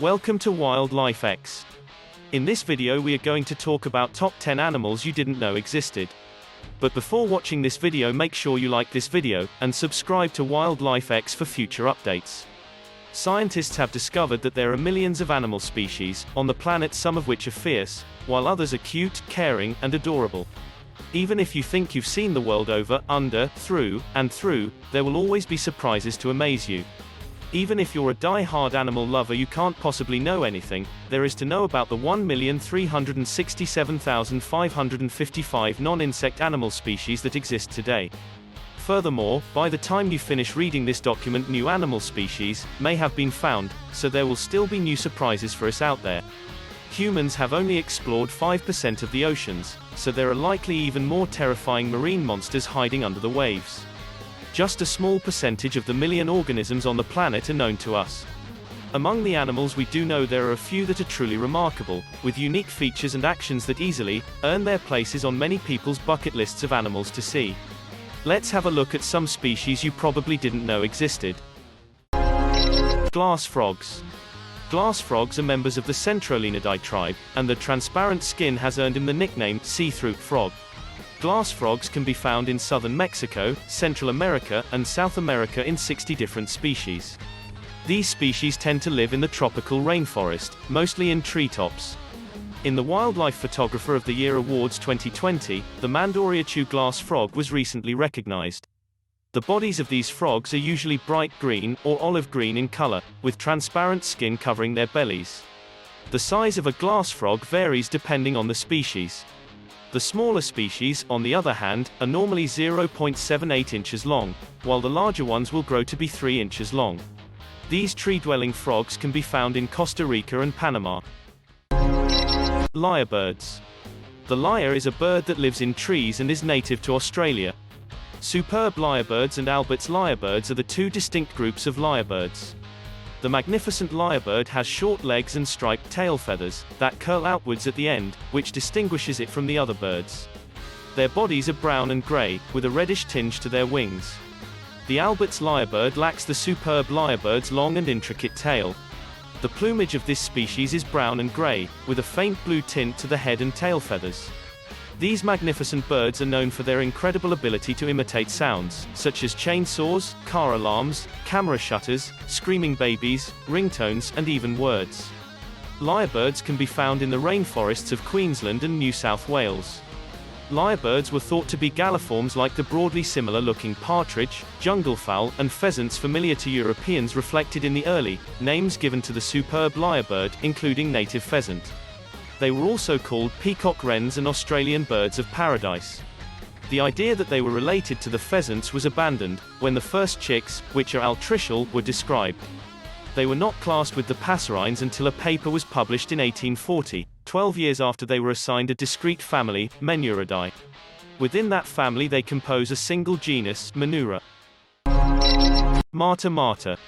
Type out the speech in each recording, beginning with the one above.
Welcome to WILDLIFEx. In this video we are going to talk about top 10 animals you didn't know existed. But before watching this video, make sure you like this video, and subscribe to WILDLIFEx for future updates. Scientists have discovered that there are millions of animal species on the planet, some of which are fierce, while others are cute, caring, and adorable. Even if you think you've seen the world over, under, through, and through, there will always be surprises to amaze you. Even if you're a die-hard animal lover, you can't possibly know anything there is to know about the 1,367,555 non-insect animal species that exist today. Furthermore, by the time you finish reading this document, new animal species may have been found, so there will still be new surprises for us out there. Humans have only explored 5% of the oceans, so there are likely even more terrifying marine monsters hiding under the waves. Just a small percentage of the million organisms on the planet are known to us. Among the animals we do know, there are a few that are truly remarkable, with unique features and actions that easily earn their places on many people's bucket lists of animals to see. Let's have a look at some species you probably didn't know existed. Glass frogs. Glass frogs are members of the Centrolinidae tribe, and their transparent skin has earned them the nickname see-through frog. Glass frogs can be found in southern Mexico, Central America, and South America in 60 different species. These species tend to live in the tropical rainforest, mostly in treetops. In the Wildlife Photographer of the Year Awards 2020, the Mandoriachu glass frog was recently recognized. The bodies of these frogs are usually bright green or olive green in color, with transparent skin covering their bellies. The size of a glass frog varies depending on the species. The smaller species, on the other hand, are normally 0.78 inches long, while the larger ones will grow to be 3 inches long. These tree-dwelling frogs can be found in Costa Rica and Panama. Lyre birds. The lyre is a bird that lives in trees and is native to Australia. Superb lyre birds and Albert's lyre birds are the two distinct groups of lyre birds. The magnificent lyre bird has short legs and striped tail feathers that curl outwards at the end, which distinguishes it from the other birds. Their bodies are brown and grey, with a reddish tinge to their wings. The Albert's lyre bird lacks the superb lyre bird's long and intricate tail. The plumage of this species is brown and grey, with a faint blue tint to the head and tail feathers. These magnificent birds are known for their incredible ability to imitate sounds, such as chainsaws, car alarms, camera shutters, screaming babies, ringtones, and even words. Lyre birds can be found in the rainforests of Queensland and New South Wales. Lyre birds were thought to be galliforms like the broadly similar-looking partridge, junglefowl, and pheasants familiar to Europeans, reflected in the early names given to the superb lyre bird, including native pheasant. They were also called peacock wrens and Australian birds of paradise. The idea that they were related to the pheasants was abandoned when the first chicks, which are altricial, were described. They were not classed with the passerines until a paper was published in 1840, 12 years after they were assigned a discrete family, Menuridae. Within that family they compose a single genus, Menura. Matamata.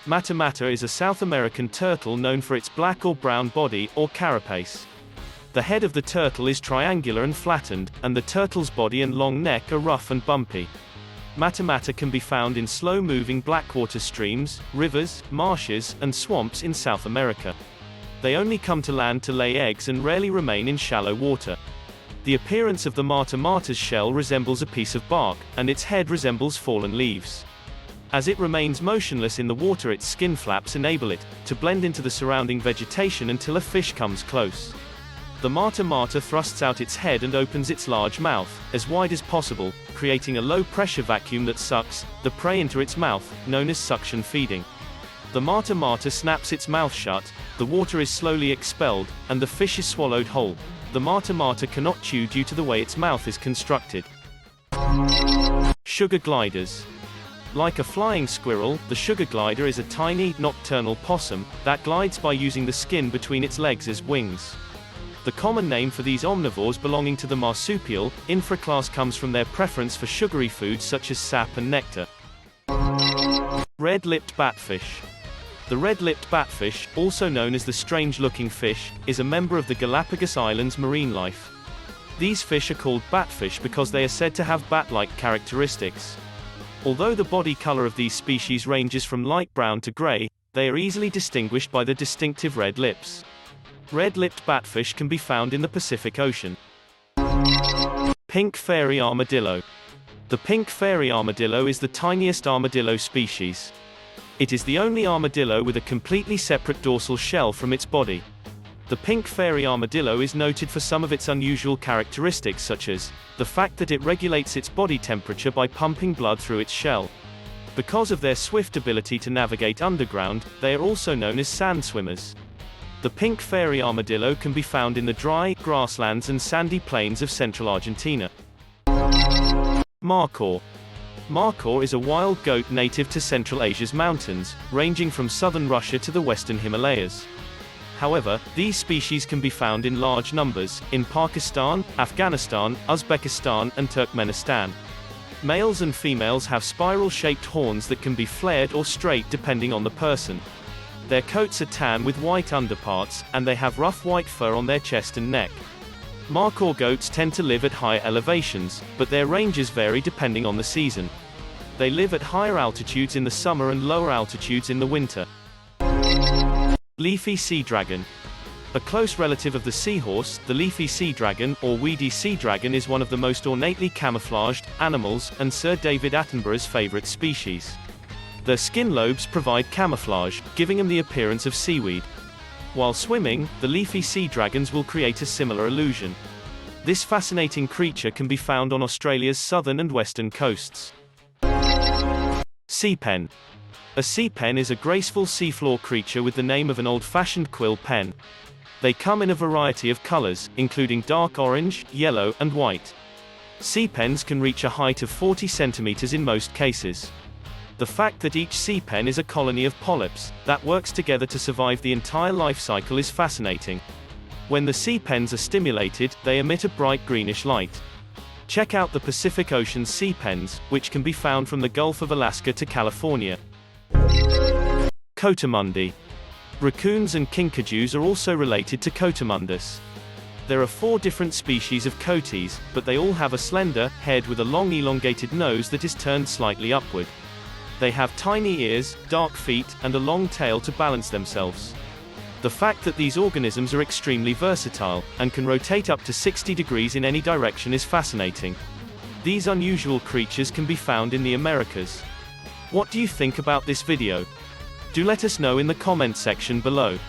Matamata is a South American turtle known for its black or brown body, or carapace. The head of the turtle is triangular and flattened, and the turtle's body and long neck are rough and bumpy. Matamata can be found in slow-moving blackwater streams, rivers, marshes, and swamps in South America. They only come to land to lay eggs and rarely remain in shallow water. The appearance of the Matamata's shell resembles a piece of bark, and its head resembles fallen leaves. As it remains motionless in the water, its skin flaps enable it to blend into the surrounding vegetation until a fish comes close. The Matamata thrusts out its head and opens its large mouth as wide as possible, creating a low-pressure vacuum that sucks the prey into its mouth, known as suction feeding. The Matamata snaps its mouth shut, the water is slowly expelled, and the fish is swallowed whole. The Matamata cannot chew due to the way its mouth is constructed. Sugar gliders. Like a flying squirrel, the sugar glider is a tiny, nocturnal possum that glides by using the skin between its legs as wings. The common name for these omnivores belonging to the marsupial infraclass comes from their preference for sugary foods such as sap and nectar. Redlipped batfish. The red-lipped batfish, also known as the strange-looking fish, is a member of the Galapagos Islands marine life. These fish are called batfish because they are said to have bat-like characteristics. Although the body color of these species ranges from light brown to gray, They are easily distinguished by the distinctive red lips. Red-lipped batfish can be found in the Pacific Ocean. Pink fairy armadillo. The pink fairy armadillo is the tiniest armadillo species. It is the only armadillo with a completely separate dorsal shell from its body. The pink fairy armadillo is noted for some of its unusual characteristics, such as the fact that it regulates its body temperature by pumping blood through its shell. Because of their swift ability to navigate underground, they are also known as sand swimmers. The pink fairy armadillo can be found in the dry, grasslands and sandy plains of central Argentina. Markhor. Markhor is a wild goat native to Central Asia's mountains, ranging from southern Russia to the western Himalayas. However, these species can be found in large numbers in Pakistan, Afghanistan, Uzbekistan, and Turkmenistan. Males and females have spiral-shaped horns that can be flared or straight depending on the person. Their coats are tan with white underparts, and they have rough white fur on their chest and neck. Markhor goats tend to live at higher elevations, but their ranges vary depending on the season. They live at higher altitudes in the summer and lower altitudes in the winter. Leafy Sea Dragon. A close relative of the seahorse, the Leafy Sea Dragon, or weedy sea dragon, is one of the most ornately camouflaged animals, and Sir David Attenborough's favorite species. Their skin lobes provide camouflage, giving them the appearance of seaweed. While swimming, the leafy sea dragons will create a similar illusion. This fascinating creature can be found on Australia's southern and western coasts. Cpen. A cpen is a graceful seafloor creature with the name of an old-fashioned quill pen. They come in a variety of colors, including dark orange, yellow, and white. Cpens can reach a height of 40 centimeters in most cases. The fact that each cpen is a colony of polyps that works together to survive the entire life cycle is fascinating. When the cpens are stimulated, they emit a bright greenish light. Check out the Pacific Ocean's cpens, which can be found from the Gulf of Alaska to California. Coatimundi. Raccoons and kinkajous are also related to Coatimundus. There are 4 different species of Coatis, but they all have a slender head with a long elongated nose that is turned slightly upward. They have tiny ears, dark feet, and a long tail to balance themselves. The fact that these organisms are extremely versatile, and can rotate up to 60 degrees in any direction is fascinating. These unusual creatures can be found in the Americas. What do you think about this video? Do let us know in the comment section below.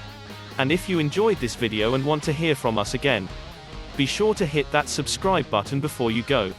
And if you enjoyed this video and want to hear from us again, be sure to hit that subscribe button before you go.